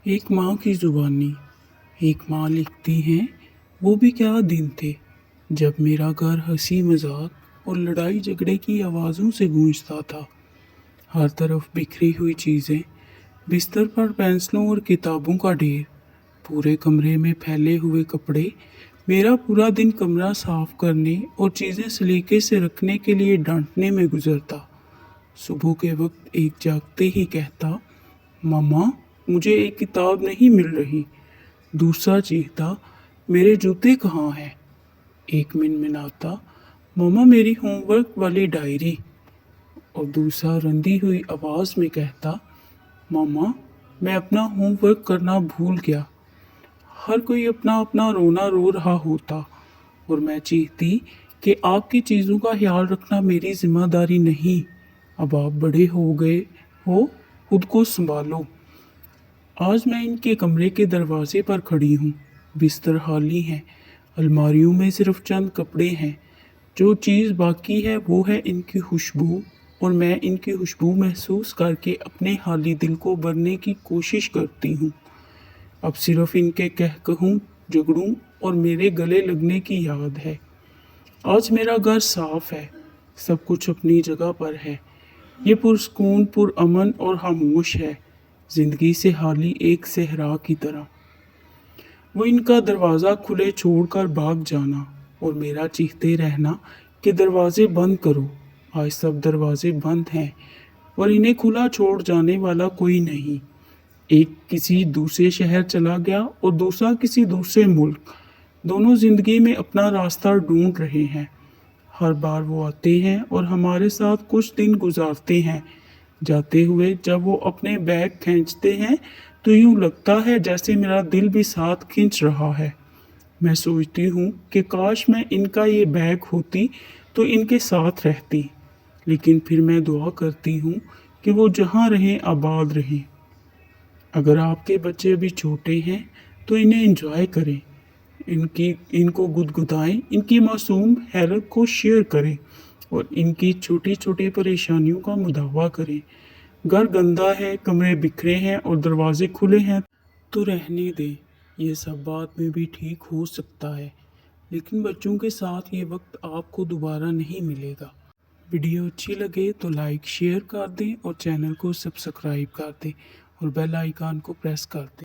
एक माँ की जुबानी। एक माँ लिखती हैं, वो भी क्या दिन थे जब मेरा घर हंसी मजाक और लड़ाई झगड़े की आवाज़ों से गूंजता था। हर तरफ बिखरी हुई चीज़ें, बिस्तर पर पेंसिलों और किताबों का ढेर, पूरे कमरे में फैले हुए कपड़े। मेरा पूरा दिन कमरा साफ करने और चीज़ें सलीके से रखने के लिए डांटने में गुजरता। सुबह के वक्त एक जागते ही कहता, मम्मा मुझे एक किताब नहीं मिल रही। दूसरा चीखता, मेरे जूते कहाँ हैं। एक मिनमिनाता, मम्मा मेरी होमवर्क वाली डायरी। और दूसरा रंधी हुई आवाज़ में कहता, मम्मा मैं अपना होमवर्क करना भूल गया। हर कोई अपना अपना रोना रो रहा होता और मैं चीखती कि आपकी चीज़ों का ख्याल रखना मेरी जिम्मेदारी नहीं। अब आप बड़े हो गए हो, खुद को संभालो। आज मैं इनके कमरे के दरवाजे पर खड़ी हूँ। बिस्तर खाली है, अलमारियों में सिर्फ चंद कपड़े हैं। जो चीज़ बाकी है वो है इनकी खुशबू, और मैं इनकी खुशबू महसूस करके अपने खाली दिल को भरने की कोशिश करती हूँ। अब सिर्फ इनके कहूँ, झगड़ूं और मेरे गले लगने की याद है। आज मेरा घर साफ है, सब कुछ अपनी जगह पर है। ये पुरस्कून, पुरअमन और खामोश है, जिंदगी से खाली एक सहरा की तरह। वो इनका दरवाज़ा खुले छोड़कर भाग जाना और मेरा चीखते रहना कि दरवाजे बंद करो। आज सब दरवाजे बंद हैं और इन्हें खुला छोड़ जाने वाला कोई नहीं। एक किसी दूसरे शहर चला गया और दूसरा किसी दूसरे मुल्क। दोनों जिंदगी में अपना रास्ता ढूंढ रहे हैं। हर बार वो आते हैं और हमारे साथ कुछ दिन गुजारते हैं। जाते हुए जब वो अपने बैग खींचते हैं तो यूं लगता है जैसे मेरा दिल भी साथ खींच रहा है। मैं सोचती हूँ कि काश मैं इनका ये बैग होती तो इनके साथ रहती। लेकिन फिर मैं दुआ करती हूँ कि वो जहाँ रहें आबाद रहें। अगर आपके बच्चे अभी छोटे हैं तो इन्हें एंजॉय करें, इनको गुदगुदाएं, इनकी मासूम हैरत को शेयर करें और इनकी छोटी छोटी परेशानियों का मुदावा करें। घर गंदा है, कमरे बिखरे हैं और दरवाजे खुले हैं तो रहने दें। ये सब बाद में भी ठीक हो सकता है, लेकिन बच्चों के साथ ये वक्त आपको दोबारा नहीं मिलेगा। वीडियो अच्छी लगे तो लाइक शेयर कर दें और चैनल को सब्सक्राइब कर दें और बेल आइकन को प्रेस कर दें।